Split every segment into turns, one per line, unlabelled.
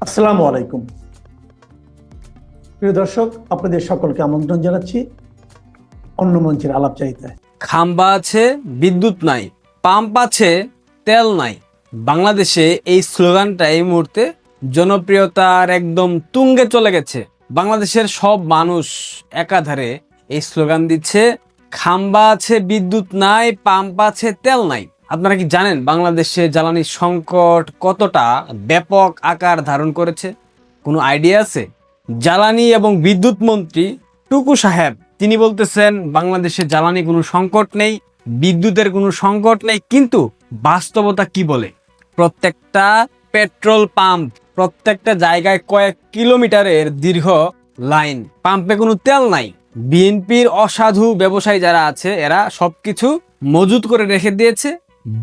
আসসালামু আলাইকুম প্রিয় দর্শক, আপনাদের সকলকে আমন্ত্রণ জানাচ্ছি অন্য মঞ্চের আলাপচারিতায়।
খাম্বা আছে, বিদ্যুৎ নাই, পাম্প আছে, তেল নাই। বাংলাদেশে এই স্লোগানটা এই মুহূর্তে জনপ্রিয়তার একদম তুঙ্গে চলে গেছে। বাংলাদেশের সব মানুষ একাধারে এই স্লোগান দিচ্ছে, খাম্বা আছে, বিদ্যুৎ নাই, পাম্প আছে, তেল নাই। আপনারা কি জানেন বাংলাদেশে জ্বালানি সংকট কতটা ব্যাপক আকার ধারণ করেছে? কোনো আইডিয়া আছে? জ্বালানি এবং বিদ্যুৎ মন্ত্রী টুকু সাহেব তিনি বলতেছেন বাংলাদেশে জ্বালানি কোনো সংকট নেই, বিদ্যুতের কোনো সংকট নেই, কিন্তু বাস্তবতা কি বলে? প্রত্যেকটা পেট্রোল পাম্প, প্রত্যেকটা জায়গায় কয়েক কিলোমিটারের দীর্ঘ লাইন, পাম্পে কোনো তেল নাই। বিএনপির অসাধু ব্যবসায়ী যারা আছে এরা সবকিছু মজুত করে রেখে দিয়েছে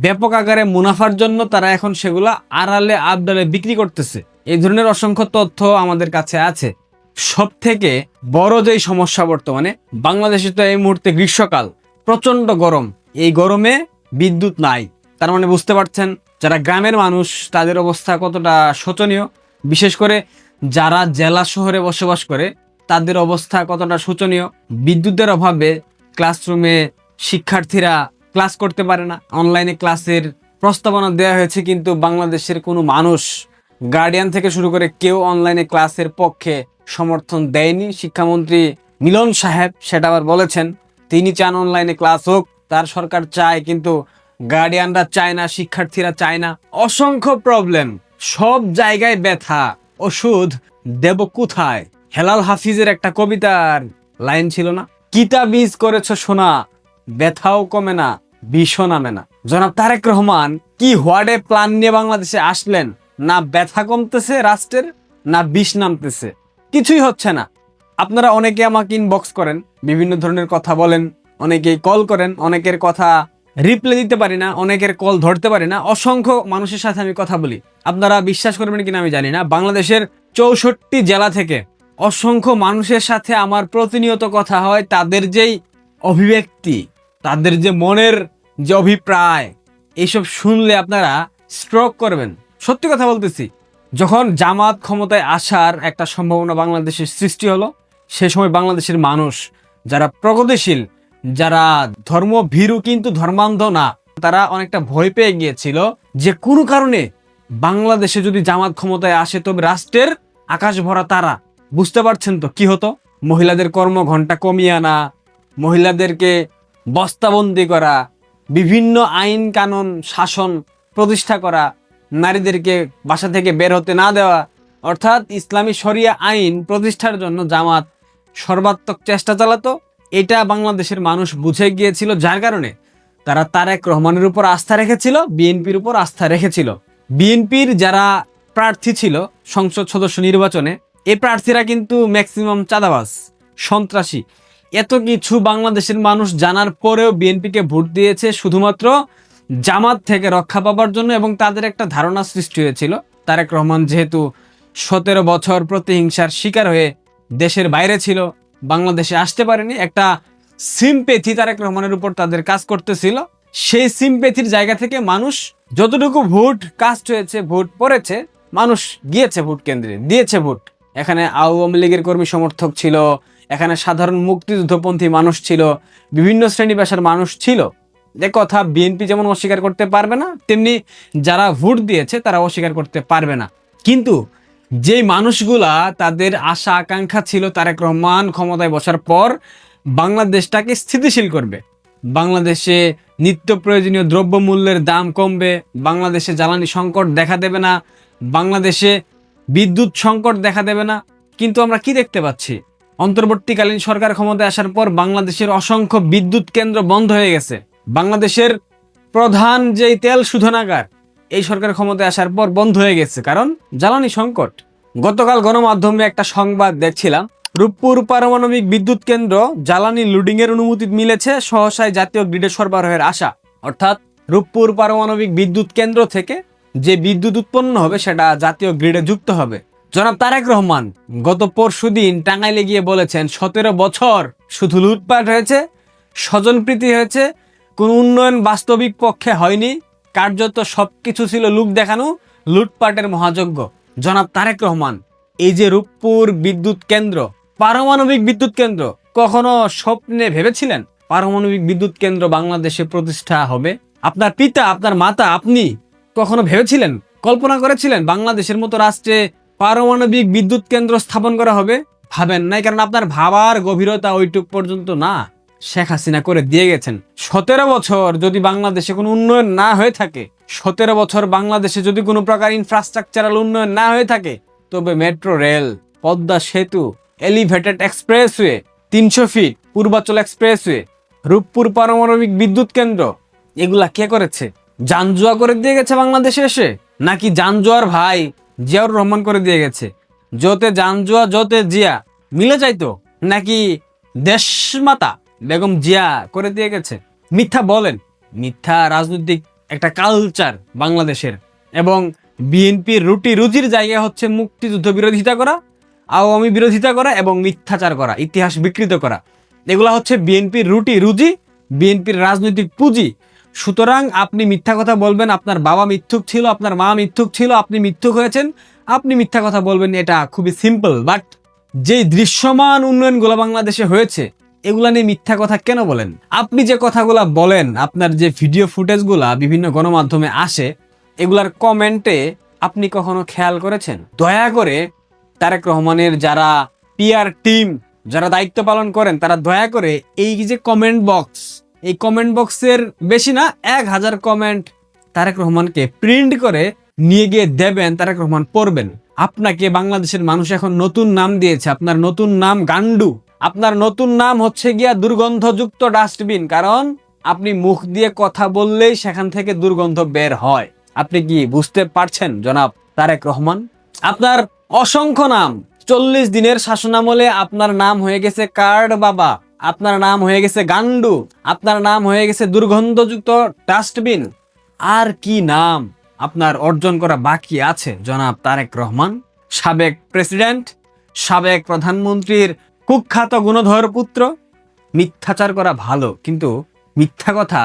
ব্যাপক আকারে মুনাফার জন্য। তারা এখন সেগুলা আড়ালে আবডালে বিক্রি করতেছে। এই ধরনের অসংখ্য তথ্য আমাদের কাছে আছে। সব থেকে বড় যেই সমস্যা বর্তমানে বাংলাদেশে, তো এই মুহূর্তে গ্রীষ্মকাল, প্রচন্ড গরম, এই গরমে বিদ্যুৎ নাই। তার মানে বুঝতে পারছেন যারা গ্রামের মানুষ তাদের অবস্থা কতটা শোচনীয়। বিশেষ করে যারা জেলা শহরে বসবাস করে তাদের অবস্থা কতটা শোচনীয়। বিদ্যুতের অভাবে ক্লাসরুমে শিক্ষার্থীরা ক্লাস করতে পারে না। অনলাইনে ক্লাসের প্রস্তাবনা দেওয়া হয়েছে, কিন্তু বাংলাদেশের কোনো মানুষ, গার্ডিয়ান থেকে শুরু করে কেউ অনলাইনে ক্লাসের পক্ষে সমর্থন দেয়নি। শিক্ষামন্ত্রী মিলন সাহেব সেটা আবার বলেছেন, তিনি চান অনলাইনে ক্লাস হোক, তার সরকার চায়, কিন্তু গার্ডিয়ানরা চায় না, শিক্ষার্থীরা চায় না। অসংখ্য প্রবলেম, সব জায়গায় ব্যথা। ওষুধ দেব কোথায়? হেলাল হাফিজের একটা কবিতার লাইন ছিল না, কিতা বীজ করেছো সোনা, ব্যথাও কমে না, বিষও নামে না। জনাব তারেক রহমান কি হোয়াটে প্ল্যান নিয়ে বাংলাদেশে আসলেন? না ব্যথা কমতেছে রাষ্ট্রের, না বিষ নামতেছে, কিছুই হচ্ছে না। আপনারা অনেকে আমাকে ইনবক্স করেন, বিভিন্ন ধরনের কথা বলেন, অনেকেই কল করেন, অনেকের কথা রিপ্লাই দিতে পারি না, অনেকের কল ধরতে পারি না। অসংখ্য মানুষের সাথে আমি কথা বলি। আপনারা বিশ্বাস করবেন কিনা আমি জানি না, বাংলাদেশের 64 জেলা থেকে অসংখ্য মানুষের সাথে আমার প্রতিনিয়ত কথা হয়। তাদের যেই অভিব্যক্তি, তাদের যে মনের যে অভিপ্রায়, এইসব শুনলে আপনারা স্ট্রোক করবেন। সত্যি কথা বলতেছি। যখন জামাত ক্ষমতায় আসার একটা সম্ভাবনা বাংলাদেশের সৃষ্টি হলো, সে সময় বাংলাদেশের মানুষ যারা প্রগতিশীল, যারা ধর্মভীরু কিন্তু ধর্মান্ধ না, তারা অনেকটা ভয় পেয়ে গিয়েছিল যে কোনো কারণে বাংলাদেশে যদি জামাত ক্ষমতায় আসে তবে রাষ্ট্রের আকাশ ভরা তারা। বুঝতে পারছেন তো কি হতো? মহিলাদের কর্মঘণ্টা কমিয়ে আনা, মহিলাদেরকে বস্তাবন্দি করা, বিভিন্ন আইন কানুন শাসন প্রতিষ্ঠা করা, নারীদেরকে বাসা থেকে বের হতে না দেওয়া, অর্থাৎ ইসলামী শরিয়া আইন প্রতিষ্ঠার জন্য জামাত সর্বাত্মক চেষ্টা চালাতো। এটা বাংলাদেশের মানুষ বুঝে গিয়েছিল, যার কারণে তারা তারেক রহমানের উপর আস্থা রেখেছিল, বিএনপির উপর আস্থা রেখেছিল। বিএনপির যারা প্রার্থী ছিল সংসদ সদস্য নির্বাচনে, এই প্রার্থীরা কিন্তু ম্যাক্সিমাম চাঁদাবাজ, সন্ত্রাসী। এত কিছু বাংলাদেশের মানুষ জানার পরেও বিএনপিকে ভোট দিয়েছে শুধুমাত্র জামাত থেকে রক্ষা পাবার জন্য। এবং তাদের একটা ধারণা সৃষ্টি হয়েছিল তারেক রহমান যেহেতু 17 বছর প্রতিহিংসার শিকার হয়ে দেশের বাইরে ছিল, বাংলাদেশে আসতে পারেনি, একটা সিম্পেথি তারেক রহমানের উপর তাদের কাজ করতেছিল। সেই সিম্পেথির জায়গা থেকে মানুষ যতটুকু ভোট কাস্ট হয়েছে, ভোট পড়েছে, মানুষ গিয়েছে ভোট কেন্দ্রে, দিয়েছে ভোট। এখানে আওয়ামী লীগের কর্মী সমর্থক ছিল, এখানে সাধারণ মুক্তিযুদ্ধপন্থী মানুষ ছিল, বিভিন্ন শ্রেণী পেশার মানুষ ছিল। যে কথা বিএনপি যেমন অস্বীকার করতে পারবে না, তেমনি যারা ভোট দিয়েছে তারা অস্বীকার করতে পারবে না। কিন্তু যেই মানুষগুলা, তাদের আশা আকাঙ্ক্ষা ছিল তারেক রহমান ক্ষমতায় বসার পর বাংলাদেশটাকে স্থিতিশীল করবে, বাংলাদেশে নিত্য প্রয়োজনীয় দ্রব্যমূল্যের দাম কমবে, বাংলাদেশে জ্বালানি সংকট দেখা দেবে না, বাংলাদেশে বিদ্যুৎ সংকট দেখা দেবে না। কিন্তু আমরা কি দেখতে পাচ্ছি? অন্তর্বর্তীকালীন সরকার ক্ষমতায় আসার পর বাংলাদেশের অসংখ্য বিদ্যুৎ কেন্দ্র বন্ধ হয়ে গেছে। বাংলাদেশের প্রধান যেই তেল শোধনাগার এই সরকার ক্ষমতায় আসার পর বন্ধ হয়ে গেছে, কারণ জ্বালানি সংকট। গতকাল গণমাধ্যমে একটা সংবাদ দেখছিলাম, রূপপুর পারমাণবিক বিদ্যুৎ কেন্দ্র জ্বালানি লোডিং এর অনুমতি মিলেছে, সহসায় জাতীয় গ্রিডে সরবরাহের আশা। অর্থাৎ রূপপুর পারমাণবিক বিদ্যুৎ কেন্দ্র থেকে যে বিদ্যুৎ উৎপন্ন হবে সেটা জাতীয় গ্রিডে যুক্ত হবে। জনাব তারেক রহমান গত পরশুদিন টাঙ্গাইলে গিয়ে বলেছেন 17 বছর শুধু লুটপাট হয়েছে, স্বজনপ্রীতি হয়েছে, কোনো উন্নয়ন বাস্তবিক পক্ষে হয়নি, কার্যত সবকিছু ছিল লোক দেখানো, লুটপাটের মহাযজ্ঞ। জনাব তারেক রহমান, এই যে রূপপুর বিদ্যুৎ কেন্দ্র, পারমাণবিক বিদ্যুৎ কেন্দ্র, কখনো স্বপ্নে ভেবেছিলেন পারমাণবিক বিদ্যুৎ কেন্দ্র বাংলাদেশে প্রতিষ্ঠা হবে? আপনার পিতা, আপনার মাতা, আপনি কখনো ভেবেছিলেন, কল্পনা করেছিলেন বাংলাদেশের মতো রাষ্ট্রে পারমাণবিক বিদ্যুৎ কেন্দ্র স্থাপন করা হবে? ভাবেন নাই, কারণ আপনার ভাবার গভীরতা ওইটুক পর্যন্ত না। শেখ হাসিনা করে দিয়ে গেছেন। 17 বছর যদি বাংলাদেশে কোনো উন্নয়ন না হয়ে থাকে, 17 বছর বাংলাদেশে যদি কোনো প্রকার ইনফ্রাস্ট্রাকচারাল উন্নয়ন না হয়ে থাকে, তবে মেট্রো রেল, পদ্মা সেতু, elevated expressway, 300 feet Purbachal expressway, Rooppur পারমাণবিক বিদ্যুৎ কেন্দ্র, এগুলা কে করেছে? জানজুয়া করে দিয়ে গেছে বাংলাদেশে এসে, নাকি জানজুয়ার ভাই জিয়াউর রহমান করে দিয়ে গেছে? যতে জানজুয়া যতে জিয়া মিলে যাইতো, নাকি দেশমাতা বেগম জিয়া করে দিয়ে গেছে? মিথ্যা বলেন। মিথ্যা রাজনৈতিক একটা কালচার বাংলাদেশের, এবং বিএনপির রুটি রুজির জায়গা হচ্ছে মুক্তিযুদ্ধ বিরোধিতা করা, আওয়ামী বিরোধিতা করা এবং মিথ্যাচার করা, ইতিহাস বিকৃত করা। এগুলা হচ্ছে বিএনপির রুটি রুজি, বিএনপির রাজনৈতিক পুঁজি। সুতরাং আপনি মিথ্যা কথা বলবেন, আপনার বাবা মিথ্যুক ছিল, আপনার মা মিথ্যুক ছিল, আপনি মিথ্যুক হয়েছেন, আপনি মিথ্যা কথা বলবেন, এটা খুবই সিম্পল। বাট যেই দৃশ্যমান উন্নয়নগুলো বাংলাদেশে হয়েছে, এগুলা নিয়ে মিথ্যা কথা কেন বলেন? আপনি যে কথাগুলা বলেন, আপনার যে ভিডিও ফুটেজগুলা বিভিন্ন গণমাধ্যমে আসে, এগুলার কমেন্টে আপনি কখনো খেয়াল করেছেন? দয়া করে তারেক রহমানের যারা পিআর টিম, যারা দায়িত্ব পালন করেন, তারা দয়া করে এই যে কমেন্ট বক্স, এই কমেন্ট বক্সের বেশি না 1000 কমেন্ট তারেক রহমানকে প্রিন্ট করে নিয়ে গিয়ে দেবেন, তারেক রহমান পড়বেন। আপনাকে বাংলাদেশের মানুষ এখন নতুন নাম দিয়েছে। আপনার নতুন নাম গান্ডু, আপনার নতুন নাম হচ্ছে গিয়া দুর্গন্ধযুক্ত ডাস্টবিন, কারণ আপনি মুখ দিয়ে কথা বললেই সেখান থেকে দুর্গন্ধ বের হয়। আপনি কি বুঝতে পারছেন জনাব তারেক রহমান? আপনার অসংখ্য নাম, 40 দিনের শাসনামলে আপনার নাম হয়ে গেছে কার্ড বাবা, আপনার নাম হয়ে গেছে গান্ডু, আপনার নাম হয়ে গেছে দুর্গন্ধযুক্ত ডাস্টবিন। আর কি নাম আপনার অর্জন করা বাকি আছে জনাব তারেক রহমান? সাবেক প্রেসিডেন্ট, সাবেক প্রধানমন্ত্রীর কুখ্যাত গুণধর পুত্র। মিথ্যাচার করা ভালো, কিন্তু মিথ্যা কথা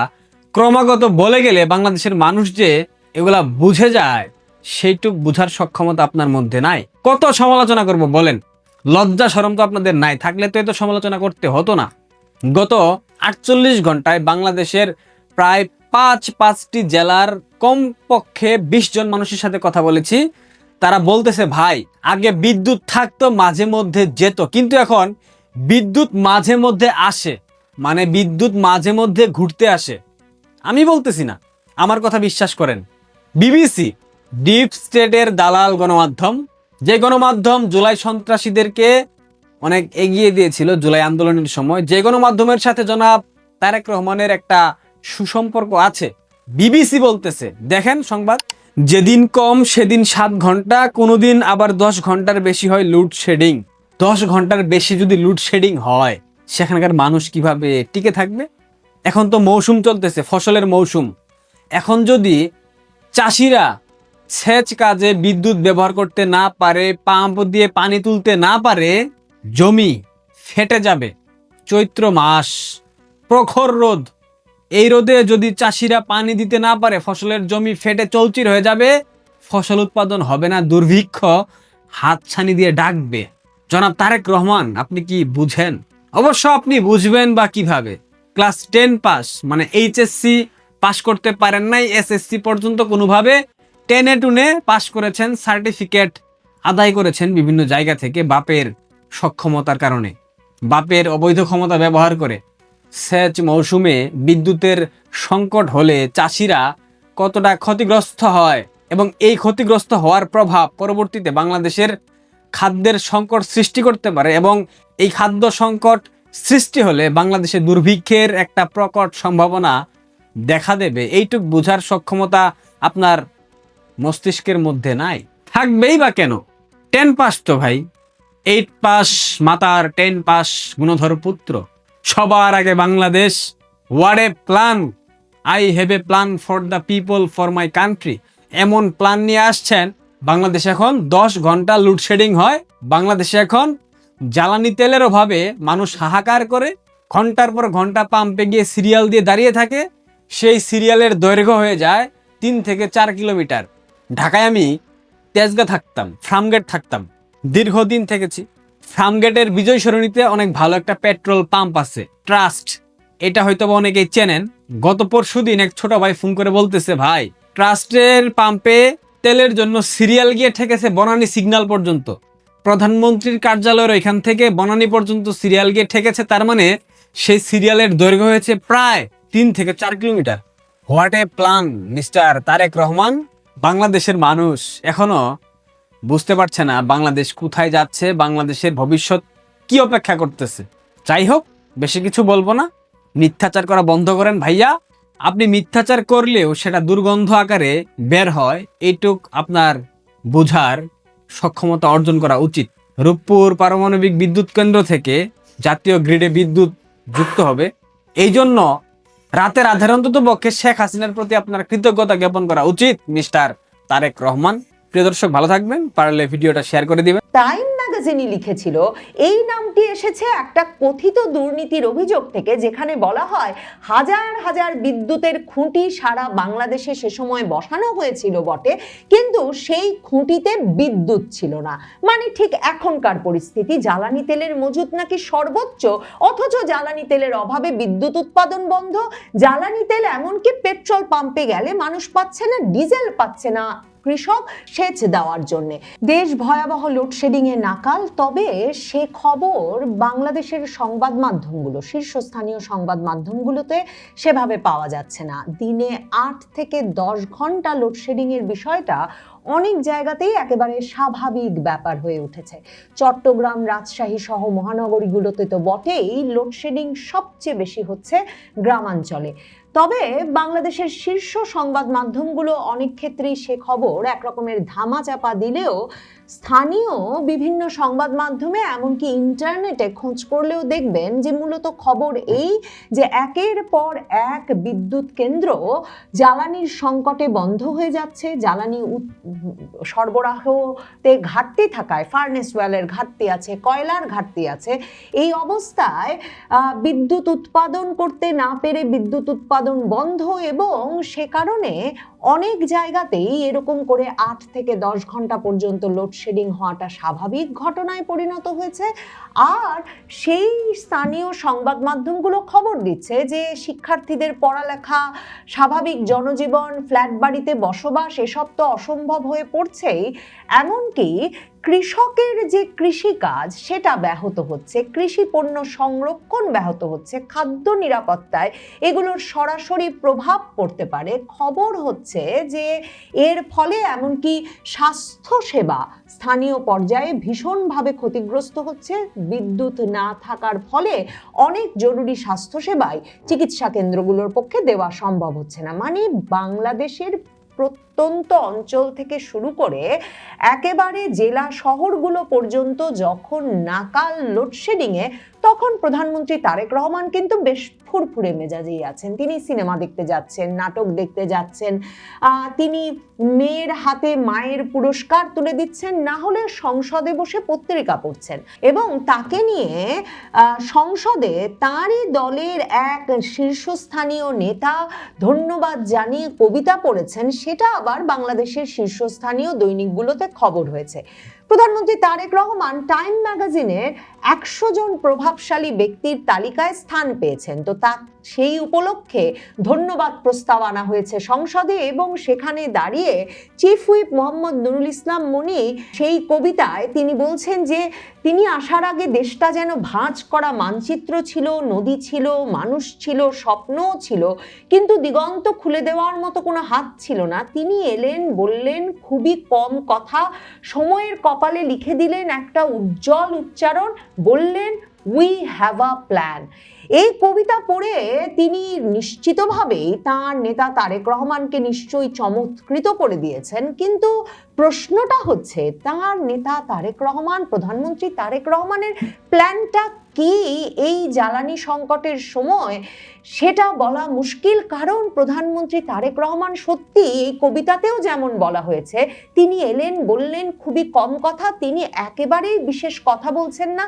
ক্রমাগত বলে গেলে বাংলাদেশের মানুষ যে এগুলা বুঝে যায়, সেইটুক বুঝার সক্ষমতা আপনার মধ্যে নাই। কত সমালোচনা করব বলেন? লজ্জা শরম তো আপনাদের নাই, থাকলে তো এত সমালোচনা করতে হতো না। গত 48 ঘন্টায় বাংলাদেশের প্রায় 5টি জেলার কমপক্ষে 20 জন মানুষের সাথে কথা বলেছি। তারা বলতেছে, ভাই আগে বিদ্যুৎ থাকতো, মাঝে মধ্যে যেত, কিন্তু এখন বিদ্যুৎ মাঝে মধ্যে আসে, মানে বিদ্যুৎ মাঝে মধ্যে ঘুরতে আসে। আমি বলতেছি না, আমার কথা বিশ্বাস করেন। বিবিসি, ডিপ স্টেটের দালাল গণমাধ্যম, যে গণমাধ্যম জুলাই সন্ত্রাসীদেরকে অনেক এগিয়ে দিয়েছিল জুলাই আন্দোলনের সময়, যে গণমাধ্যমের সাথে জনাব তারেক রহমানের একটা সুসম্পর্ক আছে, বিবিসি বলতেছে, দেখেন সংবাদ, যেদিন কম সেদিন 7 ঘন্টা, কোনোদিন আবার 10 ঘন্টার বেশি হয় লোডশেডিং। 10 ঘন্টার বেশি যদি লোডশেডিং হয়, সেখানকার মানুষ কিভাবে টিকে থাকবে? এখন তো মৌসুম চলতেছে, ফসলের মৌসুম। এখন যদি চাষিরা সেচ কাজে বিদ্যুৎ ব্যবহার করতে না পারে, পাম্প দিয়ে পানি তুলতে না পারে, জমি ফেটে যাবে। চৈত্র মাস, প্রখর রোদ, এই রোদে যদি চাষিরা পানি দিতে না পারে, ফসলের জমি ফেটে চৌচির হয়ে যাবে, ফসল উৎপাদন হবে না, দুর্ভিক্ষ হাতছানি দিয়ে ডাকবে। জনাব তারেক রহমান, আপনি কি বুঝেন? অবশ্য আপনি বুঝবেন বা কিভাবে? ক্লাস 10 পাস, মানে এইচএসসি পাস করতে পারেন নাই, এসএসসি পর্যন্ত কোনোভাবে টেনে টুনে পাস করেছেন, সার্টিফিকেট আদায় করেছেন বিভিন্ন জায়গা থেকে বাপের সক্ষমতার কারণে, বাপের অবৈধ ক্ষমতা ব্যবহার করে। সেচ মৌসুমে বিদ্যুতের সংকট হলে চাষিরা কতটা ক্ষতিগ্রস্ত হয়, এবং এই ক্ষতিগ্রস্ত হওয়ার প্রভাব পরবর্তীতে বাংলাদেশের খাদ্যের সংকট সৃষ্টি করতে পারে, এবং এই খাদ্য সংকট সৃষ্টি হলে বাংলাদেশে দুর্ভিক্ষের একটা প্রকট সম্ভাবনা দেখা দেবে। এইটুক বোঝার সক্ষমতা আপনার মস্তিষ্কের মধ্যে নাই, থাকবেই বা কেন? 10 পাস তো ভাই, 8 পাস মাতার, 10 পাস গুণধর পুত্র। সবার আগে Bangladesh, what a plan, I have a plan for the people, for my country. এমন প্ল্যান নিয়ে আসছেন, বাংলাদেশে এখন 10 ঘন্টা লোডশেডিং হয়, বাংলাদেশে এখন জ্বালানি তেলের অভাবে মানুষ হাহাকার করে, ঘন্টার পর ঘন্টা পাম্পে গিয়ে সিরিয়াল দিয়ে দাঁড়িয়ে থাকে, সেই সিরিয়ালের দৈর্ঘ্য হয়ে যায় 3 থেকে 4 কিলোমিটার। ঢাকায় আমি তেজগাঁ থাকতাম, ফার্মগেট থাকতাম, দীর্ঘদিন থেকেছি। ফার্মগেটের বিজয় সরণিতে অনেক ভালো একটা পেট্রোল পাম্প আছে, ট্রাস্ট। এটা হয়তো বা অনেকেই চেনেন। গত পরশুদিন এক ছোট ভাই ফোন করে বলতেছে, ভাই ট্রাস্টের পাম্পে তেলের জন্য সিরিয়াল গিয়ে ঠেকেছে বনানী সিগন্যাল পর্যন্ত। প্রধানমন্ত্রীর কার্যালয়ের এখান থেকে বনানী পর্যন্ত সিরিয়াল গিয়ে ঠেকেছে, তার মানে সেই সিরিয়ালের দৈর্ঘ্য হয়েছে প্রায় 3 থেকে 4 kilometre. What a plan mister Tarique Rahman. বাংলাদেশের মানুষ এখনো বুঝতে পারছে না বাংলাদেশ কোথায় যাচ্ছে, বাংলাদেশের ভবিষ্যৎ কি অপেক্ষা করতেছে। যাই হোক, বেশি কিছু বলবো না, মিথ্যাচার করা বন্ধ করেন ভাইয়া। আপনি মিথ্যাচার করলেও সেটা দুর্গন্ধ আকারে বের হয়, এইটুক আপনার বোঝার সক্ষমতা অর্জন করা উচিত। রূপপুর পারমাণবিক বিদ্যুৎ কেন্দ্র থেকে জাতীয় গ্রিডে বিদ্যুৎ যুক্ত হবে, এই জন্য রাতের আধারে অন্তত পক্ষে শেখ হাসিনার প্রতি আপনার কৃতজ্ঞতা জ্ঞাপন করা উচিত মিস্টার তারেক রহমান। প্রিয় দর্শক, ভালো থাকবেন, পারলে ভিডিওটা শেয়ার করে দিবেন।
টাইম ম্যাগাজিনই লিখেছিল এই নামটি এসেছে একটা কথিত দুর্নীতির অভিযোগ থেকে, যেখানে বলা হয় হাজার হাজার বিদ্যুতের খুঁটি সারা বাংলাদেশে সে সময় বসানো হয়েছিল বটে, কিন্তু সেই খুঁটিতে বিদ্যুৎ ছিল না। মানে ঠিক এখনকার পরিস্থিতি, জ্বালানি তেলের মজুত নাকি সর্বোচ্চ, অথচ জ্বালানি তেলের অভাবে বিদ্যুৎ উৎপাদন বন্ধ। জ্বালানি তেল এমনকি পেট্রোল পাম্পে গেলে মানুষ পাচ্ছে না, ডিজেল পাচ্ছে না কৃষক সেচ দেওয়ার জন্য। দেশ ভয়াবহ লোডশেডিং এ নাকাল। তবে সে খবর বাংলাদেশের সংবাদ মাধ্যমগুলো, শীর্ষস্থানীয় সংবাদ মাধ্যমগুলোতে সেভাবে পাওয়া যাচ্ছে না। দিনে 8 থেকে 10 ঘন্টা লোডশেডিং এর বিষয়টা অনেক জায়গাতেই একেবারে স্বাভাবিক ব্যাপার হয়ে উঠেছে। চট্টগ্রাম, রাজশাহী সহ মহানগরীগুলোতে তো বটেই, লোডশেডিং সবচেয়ে বেশি হচ্ছে গ্রামাঞ্চলে। তবে বাংলাদেশের শীর্ষ সংবাদ মাধ্যমগুলো অনেক ক্ষেত্রেই সে খবর একরকমের ধামাচাপা দিলেও স্থানীয় বিভিন্ন সংবাদ মাধ্যমে, এমনকি ইন্টারনেটে খোঁজ করলেও দেখবেন যে মূলত খবর এই যে একের পর এক বিদ্যুৎ কেন্দ্র জ্বালানির সংকটে বন্ধ হয়ে যাচ্ছে। জ্বালানি সরবরাহতে ঘাটতি থাকায় ফার্নেস ওয়েলের ঘাটতি আছে, কয়লার ঘাটতি আছে। এই অবস্থায় বিদ্যুৎ উৎপাদন করতে না পেরে বিদ্যুৎ উৎপাদন বন্ধ, এবং সে কারণে অনেক জায়গাতেই এরকম করে 8 থেকে 10 ঘন্টা পর্যন্ত লোডশেডিং হওয়াটা স্বাভাবিক ঘটনায় পরিণত হয়েছে। আর সেই স্থানীয় সংবাদ মাধ্যমগুলো খবর দিচ্ছে যে শিক্ষার্থীদের পড়ালেখা, স্বাভাবিক জনজীবন, ফ্ল্যাট বাড়িতে বসবাস, এসব তো অসম্ভব হয়ে পড়ছেই। এমনকি কৃষকের যে কৃষিকাজ সেটা ব্যাহত হচ্ছে, কৃষি পণ্য সংরক্ষণ ব্যাহত হচ্ছে, খাদ্য নিরাপত্তায় এগুলোর সরাসরি প্রভাব পড়তে পারে। খবর হচ্ছে যে এর ফলে এমনকি স্বাস্থ্যসেবা স্থানীয় পর্যায়ে ভীষণভাবে ক্ষতিগ্রস্ত হচ্ছে। বিদ্যুৎ না থাকার ফলে অনেক জরুরি স্বাস্থ্যসেবাই চিকিৎসা কেন্দ্রগুলোর পক্ষে দেওয়া সম্ভব হচ্ছে না। মানে বাংলাদেশের প্রত্যন্ত অঞ্চল থেকে শুরু করে একেবারে জেলা শহরগুলো পর্যন্ত যখন নাকাল লোডশেডিংয়ে, তখন প্রধানমন্ত্রী তারেক রহমান কিন্তু বেশ ফুরফুরে মেজাজেই আছেন। তিনি সিনেমা দেখতে যাচ্ছেন, নাটক দেখতে যাচ্ছেন, তিনি মেয়ের হাতে মায়ের পুরস্কার তুলে দিচ্ছেন, না হলে সংসদে বসে পত্রিকা পড়ছেন। এবং তাকে নিয়ে সংসদে তারই দলের এক শীর্ষস্থানীয় নেতা ধন্যবাদ জানিয়ে কবিতা পড়েছেন, সেটা আবার বাংলাদেশের শীর্ষস্থানীয় দৈনিকগুলোতে খবর হয়েছে। প্রধানমন্ত্রী তারেক রহমান টাইম ম্যাগাজিনের 100 জন প্রভাবশালী ব্যক্তির তালিকায় স্থান পেয়েছেন। তো তা সেই উপলক্ষে ধন্যবাদ প্রস্তাব আনা হয়েছে সংসদে, এবং সেখানে দাঁড়িয়ে চিফ হুইপ মোহাম্মদ নুরুল ইসলাম মনি সেই কবিতায় তিনি বলছেন যে তিনি আসার আগে দেশটা যেন ভাঁজ করা মানচিত্র ছিল, নদী ছিল, মানুষ ছিল, স্বপ্নও ছিল, কিন্তু দিগন্ত খুলে দেওয়ার মতো কোনো হাত ছিল না। তিনি এলেন, বললেন খুবই কম কথা, সময়ের কপালে লিখে দিলেন একটা উজ্জ্বল উচ্চারণ, বললেন উই হ্যাভ আ প্ল্যান। এই কবিতা পড়ে তিনি নিশ্চিতভাবেই তার নেতা তারেক রহমানকে নিশ্চয়ই চমৎকৃত করে দিয়েছেন। কিন্তু প্রশ্নটা হচ্ছে, তার নেতা তারেক রহমান, প্রধানমন্ত্রী তারেক রহমানের প্ল্যানটা কি এই জ্বালানি সংকটের সময় সেটা বলা মুশকিল, কারণ প্রধানমন্ত্রী তারেক রহমান সত্যি এই কবিতাতেও যেমন বলা হয়েছে, তিনি এলেন বললেন খুবই কম কথা, তিনি একেবারেই বিশেষ কথা বলছেন না।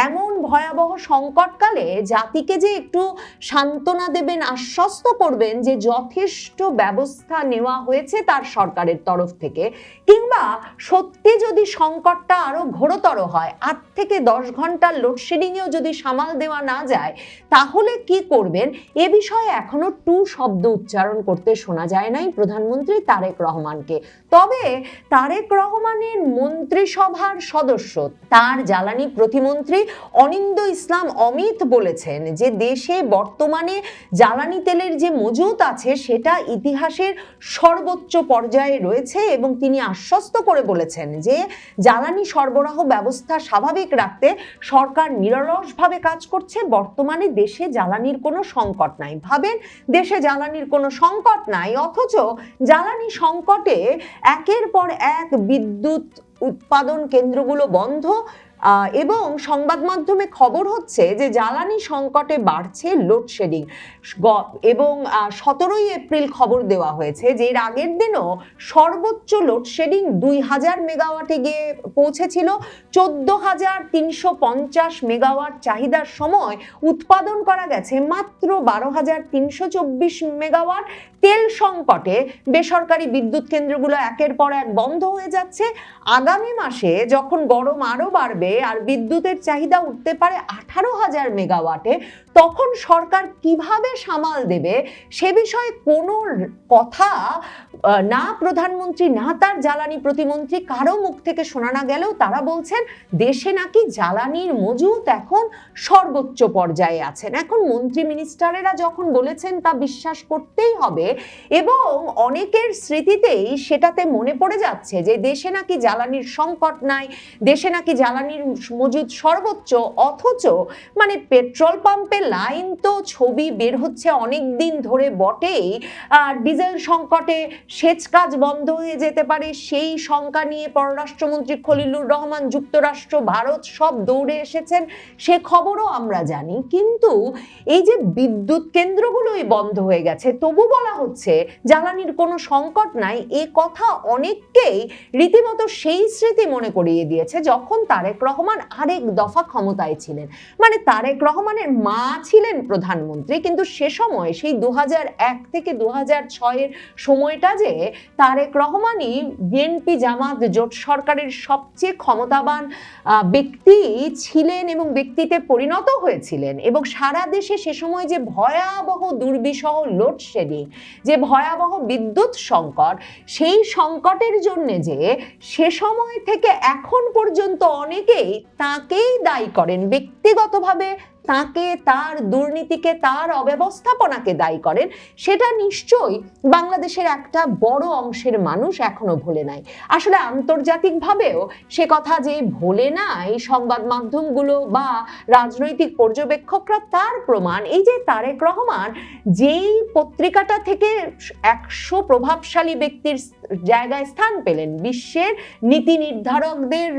এমন ভয়াবহ সংকটকালে জাতিকে যে একটু সান্ত্বনা দেবেন, আশ্বস্ত করবেন যে যথেষ্ট ব্যবস্থা নেওয়া হয়েছে তার সরকারের তরফ থেকে, কিংবা সত্যি যদি সংকটটা আরো ঘোরতর হয়, 8 থেকে 10 ঘন্টার লোডশেডিংয়েও যদি সামাল দেওয়া না যায়, তাহলে কি করবেন এ বিষয়ে এখনো টু শব্দ উচ্চারণ করতে শোনা যায় নাই প্রধানমন্ত্রী তারেক রহমানকে। তবে তারেক রহমানের মন্ত্রিসভার সদস্য, তার জ্বালানি প্রতিমন্ত্রী অনিন্দ ইসলাম অমিত বলেছেন যে দেশে বর্তমানে জ্বালানি তেলের যে মজুত আছে সেটা ইতিহাসের সর্বোচ্চ পর্যায়ে রয়েছে, এবং তিনি আশ্বস্ত করে বলেছেন যে জ্বালানি সরবরাহ ব্যবস্থা স্বাভাবিক রাখতে সরকার নিরলসভাবে কাজ করছে। বর্তমানে দেশে জ্বালানির কোনো সংকট নাই। ভাবেন, দেশে জ্বালানির কোনো সংকট নাই, অথচ জ্বালানি সংকটে একের পর এক বিদ্যুৎ উৎপাদন কেন্দ্রগুলো বন্ধ, এবং সংবাদ মাধ্যমে খবর হচ্ছে যে জ্বালানি সংকটে বাড়ছে লোডশেডিং। এবং 17ই এপ্রিল খবর দেওয়া হয়েছে যে এর আগের দিনও সর্বোচ্চ লোডশেডিং 2000 মেগাওয়াটে গিয়ে পৌঁছেছিল। 14,350 মেগাওয়াট চাহিদার সময় উৎপাদন করা গেছে মাত্র 12,324 মেগাওয়াট। তেল সংকটে বেসরকারি বিদ্যুৎ কেন্দ্রগুলো একের পর এক বন্ধ হয়ে যাচ্ছে। আগামী মাসে যখন গরম আরো বাড়বে আর বিদ্যুতের চাহিদা উঠতে পারে 18,000 মেগাওয়াটে, তখন সরকার কিভাবে সামাল দেবে সে বিষয়ে কোনো কথা না প্রধানমন্ত্রী না তার জ্বালানি প্রতিমন্ত্রী কারো মুখ থেকে শোনা না গেলেও তারা বলছেন দেশে নাকি জ্বালানির মজুত এখন সর্বোচ্চ পর্যায়ে আছেন। এখন মন্ত্রী মিনিস্টারেরা যখন বলেছেন তা বিশ্বাস করতেই হবে, এবং অনেকের স্মৃতিতেই সেটাতে মনে পড়ে যাচ্ছে যে দেশে নাকি জ্বালানির সংকট নাই, দেশে নাকি জ্বালানির মজুদ সর্বোচ্চ, অথচ মানে পেট্রোল পাম্পে লাইন তো ছবি বের হচ্ছে অনেক দিন ধরে বটেই, ডিজেল সংকটে সেচ কাজ বন্ধ হয়ে যেতে পারে সেই শঙ্কা নিয়ে পররাষ্ট্রমন্ত্রী খলিলুর রহমান যুক্তরাষ্ট্র, ভারত সব দৌড়ে এসেছেন, সে খবরও আমরা জানি। কিন্তু এই যে বিদ্যুৎ কেন্দ্রগুলোই বন্ধ হয়ে গেছে, তবু বলা হচ্ছে জ্বালানির কোনো সংকট নাই, এ কথা অনেককেই রীতিমতো সেই স্মৃতি মনে করিয়ে দিয়েছে যখন তারেক রহমান আরেক দফা ক্ষমতায় ছিলেন। মানে তারেক রহমানের মা ছিলেন প্রধানমন্ত্রী, কিন্তু সে সময় সেই 2001 থেকে 2006 এর সময়টা যে তারেক রহমানই বিএনপি জামাত জোট সরকারের সবচেয়ে ক্ষমতাবান ব্যক্তি ছিলেন এবং ব্যক্তিতে পরিণত হয়েছিলেন, এবং সারা দেশে সে সময় যে ভয়াবহ দুর্বিষহ লোডশেডিং, যে ভয়াবহ বিদ্যুৎ সংকট, সেই সংকটের জন্য যে সে সময় থেকে এখন পর্যন্ত অনেকেই তাকেই দায়ী করেন, ব্যক্তিগতভাবে তাকে, তার দুর্নীতিকে, তার অব্যবস্থাপনাকে দায়ী করেন, সেটা নিশ্চয়ই বাংলাদেশের একটা বড় অংশের মানুষ এখনো ভোলে নাই। আসলে আন্তর্জাতিকভাবেও সে কথা যে ভোলে নাই সংবাদ মাধ্যমগুলো বা রাজনৈতিক পর্যবেক্ষকরা, তার প্রমাণ এই যে তারেক রহমান যেই পত্রিকাটা থেকে 100 প্রভাবশালী ব্যক্তির জায়গায় স্থান পেলেন, বিশ্বের নীতি নির্ধারকদের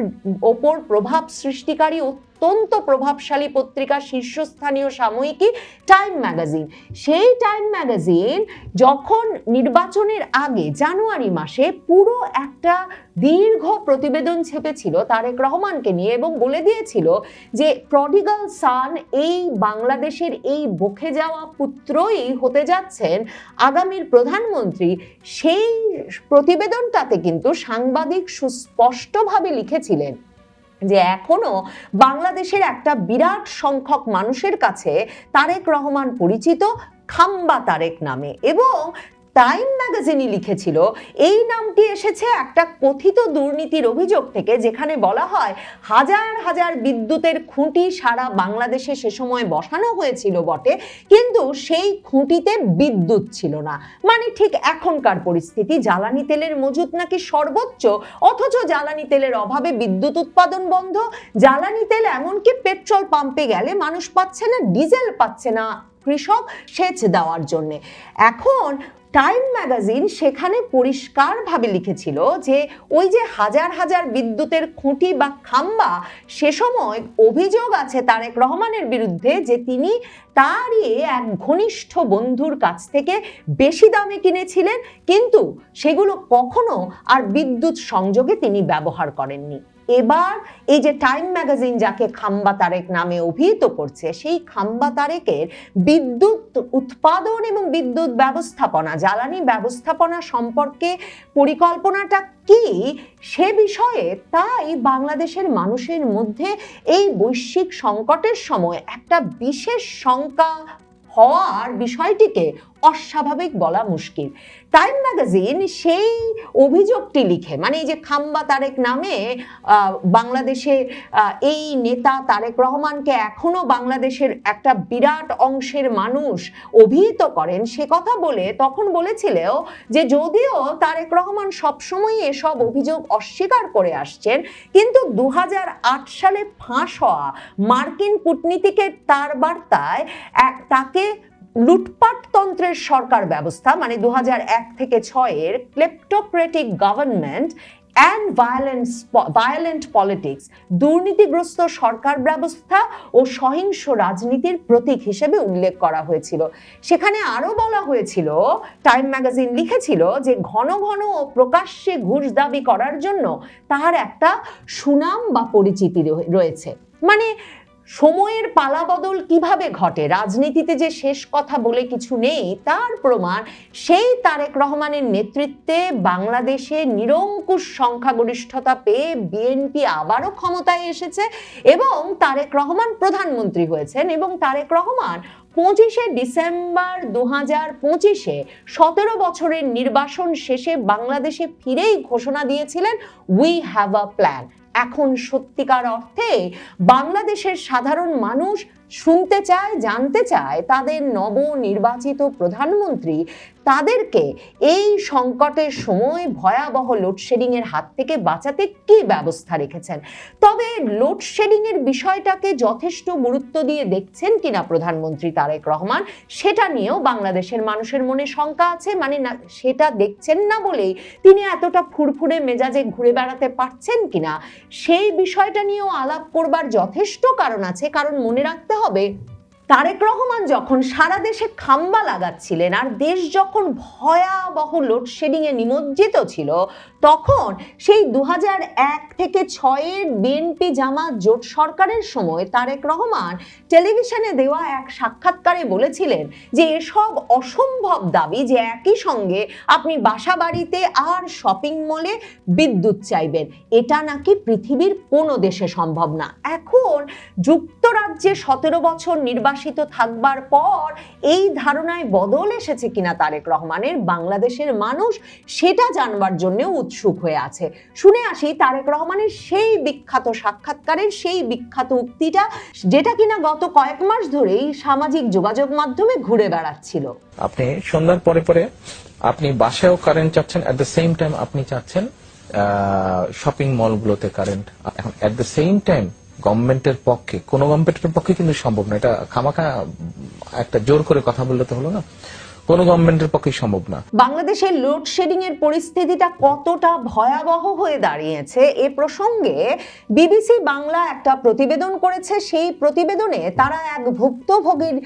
ওপর প্রভাব সৃষ্টিকারী অত্যন্ত প্রভাবশালী পত্রিকা, শীর্ষস্থানীয় সাময়িকী টাইম ম্যাগাজিন, সেই টাইম ম্যাগাজিন যখন নির্বাচনের আগে জানুয়ারি মাসে পুরো একটা দীর্ঘ প্রতিবেদন ছেপেছিল তারেক রহমানকে নিয়ে এবং বলে দিয়েছিল যে প্রডিগাল সান, এই বাংলাদেশের এই বকে যাওয়া পুত্রই হতে যাচ্ছেন আগামীর প্রধানমন্ত্রী। সেই প্রতিবেদনটাতে কিন্তু সাংবাদিক সুস্পষ্টভাবে লিখেছিলেন যে এখনো বাংলাদেশের একটা বিরাট সংখ্যক মানুষের কাছে তারেক রহমান পরিচিত খাম্বা তারেক নামে, এবং টাইম ম্যাগাজিনই লিখেছিল এই নামটি এসেছে একটা কথিত দুর্নীতির অভিযোগ থেকে, যেখানে বলা হয় হাজার হাজার বিদ্যুতের খুঁটি সারা বাংলাদেশে সে সময় বসানো হয়েছিল বটে, কিন্তু সেই খুঁটিতে বিদ্যুৎ ছিল না। মানে ঠিক এখনকার পরিস্থিতি, জ্বালানি তেলের মজুত নাকি সর্বোচ্চ, অথচ জ্বালানি তেলের অভাবে বিদ্যুৎ উৎপাদন বন্ধ। জ্বালানি তেল এমনকি পেট্রোল পাম্পে গেলে মানুষ পাচ্ছে না, ডিজেল পাচ্ছে না কৃষক সেচ দেওয়ার জন্য। এখন টাইম ম্যাগাজিন সেখানে পরিষ্কারভাবে লিখেছিল যে ওই যে হাজার হাজার বিদ্যুতের খুঁটি বা খাম্বা, সে সময় অভিযোগ আছে তারেক রহমানের বিরুদ্ধে যে তিনি তারই এক ঘনিষ্ঠ বন্ধুর কাছ থেকে বেশি দামে কিনেছিলেন, কিন্তু সেগুলো কখনো আর বিদ্যুৎ সংযোগে তিনি ব্যবহার করেননি। এবার এই যে টাইম ম্যাগাজিন যাকে খাম্বা তারেক নামে অভিহিত করছে, সেই খাম্বা তারেকের বিদ্যুৎ উৎপাদন এবং বিদ্যুৎ ব্যবস্থাপনা, জ্বালানি ব্যবস্থাপনা সম্পর্কে পরিকল্পনাটা কি সে বিষয়ে তাই বাংলাদেশের মানুষের মধ্যে এই বৈশ্বিক সংকটের সময় একটা বিশেষ শঙ্কা হওয়ার বিষয়টিকে অস্বাভাবিক বলা মুশকিল। টাইম ম্যাগাজিন সেই অভিযোগটি লিখে, মানে এই যে খাম্বা তারেক নামে বাংলাদেশে এই নেতা তারেক রহমানকে এখনো বাংলাদেশের একটা বিরাট অংশের মানুষ অভিহিত করেন, সে কথা বলে তখন বলেছিল যে যদিও তারেক রহমান সবসময় এসব অভিযোগ অস্বীকার করে আসছেন, কিন্তু 2008 সালে ফাঁস হওয়া মার্কিন কূটনীতিকের তার বার্তায় তাকে লুটপাটতন্ত্রের সরকার ব্যবস্থা, মানে 2001 থেকে 6-এর ক্লেপ্টোক্রেটিক গভর্নমেন্ট অ্যান্ড ভায়োলেন্ট পলিটিক্স, দুর্নীতিগ্রস্ত সরকার ব্যবস্থা ও সহিংস রাজনীতির প্রতীক হিসেবে উল্লেখ করা হয়েছিল। সেখানে আরো বলা হয়েছিল, টাইম ম্যাগাজিন লিখেছিল যে ঘন ঘন ও প্রকাশ্যে ঘুষ দাবি করার জন্য তার একটা সুনাম বা পরিচিতি রয়েছে। মানে সময়ের পালাবদল কিভাবে ঘটে, রাজনীতিতে যে শেষ কথা বলে কিছু নেই তার প্রমাণ সেই তারেক রহমানের নেতৃত্বে বাংলাদেশে নিরঙ্কুশ সংখ্যাগরিষ্ঠতা পেয়ে বিএনপি আবারও ক্ষমতায় এসেছে এবং তারেক রহমান প্রধানমন্ত্রী হয়েছেন। এবং তারেক রহমান 25শে ডিসেম্বর 2025-এ 17 বছরের নির্বাসন শেষে বাংলাদেশে ফিরেই ঘোষণা দিয়েছিলেন, উই হ্যাভ আ প্ল্যান। এখন সত্যিকার অর্থে বাংলাদেশের সাধারণ মানুষ শুনতে চায়, জানতে চায় তাদের নবনির্বাচিত প্রধানমন্ত্রী তাদেরকে এই সংকটের সময় ভয়াবহ লোডশেডিং এর হাত থেকে বাঁচাতে কি ব্যবস্থা রেখেছেন। তবে লোডশেডিং এর বিষয়টাকে যথেষ্ট গুরুত্ব দিয়ে দেখছেন কিনা প্রধানমন্ত্রী তারেক রহমান, সেটা নিয়েও বাংলাদেশের মানুষের মনে শঙ্কা আছে। মানে না, সেটা দেখছেন না বলেই তিনি এতটা ফুরফুরে মেজাজে ঘুরে বেড়াতে পারছেন কিনা সেই বিষয়টা নিয়েও আলাপ করবার যথেষ্ট কারণ আছে। কারণ মনে রাখতে হবে, তারেক রহমান যখন সারা দেশে খাম্বা লাগাচ্ছিলেন আর দেশ যখন ভয়াবহ লোডশেডিং এ নিমজ্জিত ছিল, তখন সেই 2001 থেকে 6-এর বিএনপি জামাত জোট সরকারের সময় তারেক রহমান টেলিভিশনে দেওয়া এক সাক্ষাৎকারে বলেছিলেন যে এসব অসম্ভব দাবি, যে একই সঙ্গে আপনি বাসা বাড়িতে আর শপিং মলে বিদ্যুৎ চাইবেন, এটা নাকি পৃথিবীর কোনো দেশে সম্ভব না। এখন যুক্তরাজ্যে 17 বছর নির্বাসিত থাকবার পর এই ধারণায় বদল এসেছে কিনা তারেক রহমানের, বাংলাদেশের মানুষ সেটা জানবার জন্য উৎসুক হয়ে আছে। শুনে আসি তারেক রহমানের সেই বিখ্যাত সাক্ষাৎকারের সেই বিখ্যাত উক্তিটা, যেটা কিনা গত কয়েক মাস ধরেই সামাজিক যোগাযোগ মাধ্যমে ঘুরে বেড়াচ্ছিল।
আপনি সন্ধ্যার পরে পরে আপনি বাসায়ও কারেন্ট চাচ্ছেন, এট দ্য সেম টাইম আপনি চাচ্ছেন শপিং মলগুলোতে কারেন্ট। এখন এট দ্য সেম টাইম গভর্নমেন্টের পক্ষে, কোন গভর্নমেন্টের পক্ষে কিন্তু সম্ভব না, এটা খামাখা একটা জোর করে কথা বললে তো হলো না, কোন গভর্নমেন্টের পক্ষে সম্ভব না।
বাংলাদেশের লোডশেডিং এর পরিস্থিতিটা কতটা ভয়াবহ হয়ে দাঁড়িয়েছে এ প্রসঙ্গে বিবিসি বাংলা একটা প্রতিবেদন করেছে। সেই প্রতিবেদনে তারা এক ভুক্তভোগীর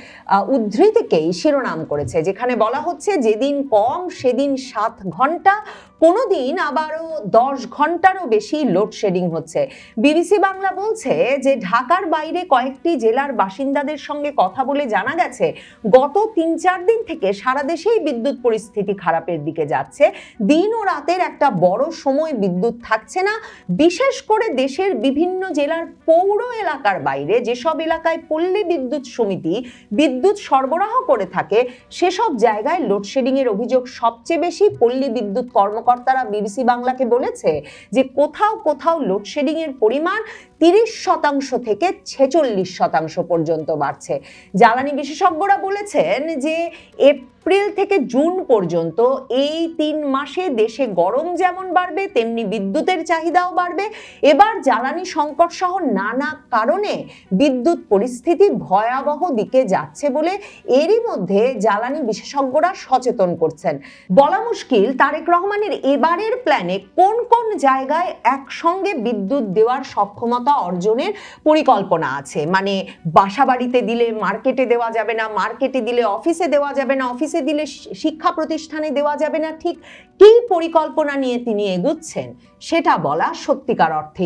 উদ্ধৃতিকেই শিরোনাম করেছে, যেখানে বলা হচ্ছে যেদিন কম সেদিন 7 ঘন্টা, কোনোদিন আবারও 10 ঘন্টারও বেশি লোডশেডিং হচ্ছে। বিবিসি বাংলা বলছে যে ঢাকার বাইরে কয়েকটি জেলার বাসিন্দাদের সঙ্গে কথা বলে জানা গেছে গত 3-4 দিন থেকে সারা দেশেই বিদ্যুৎ পরিস্থিতি খারাপের দিকে যাচ্ছে। দিন ও রাতের একটা বড় সময় বিদ্যুৎ থাকছে না। বিশেষ করে দেশের বিভিন্ন জেলার পৌর এলাকার বাইরে যেসব এলাকায় পল্লী বিদ্যুৎ সমিতি বিদ্যুৎ সরবরাহ করে থাকে, সেসব জায়গায় লোডশেডিং এর অভিযোগ সবচেয়ে বেশি। পল্লী বিদ্যুৎ কর্মকর্তারা বিবিসি বাংলাকে বলেছে যে কোথাও কোথাও লোডশেডিং এর পরিমাণ 30% থেকে 46% পর্যন্ত বাড়ছে। জ্বালানি বিশেষজ্ঞরা বলেছেন যে এপ্রিল থেকে জুন পর্যন্ত এই 3 মাসে দেশে গরম যেমন বাড়বে তেমনি বিদ্যুতের চাহিদাও বাড়বে। এবার জ্বালানি সংকট সহ নানা কারণে বিদ্যুৎ পরিস্থিতি ভয়াবহ দিকে যাচ্ছে বলে এরই মধ্যে জ্বালানি বিশেষজ্ঞরা সচেতন করছেন। বলা মুশকিল তারেক রহমানের এবারের প্ল্যানে কোন কোন জায়গায় একসঙ্গে বিদ্যুৎ দেওয়ার সক্ষমতা অর্জনের পরিকল্পনা আছে। মানে বাসাবাড়িতে দিলে মার্কেটে দেওয়া যাবে না, মার্কেটে দিলে অফিসে দেওয়া যাবে না, অফিসে দিলে শিক্ষা প্রতিষ্ঠানে দেওয়া যাবে না, ঠিক কী পরিকল্পনা নিয়ে তিনি এগুচ্ছেন সেটা বলা সত্যিকার অর্থে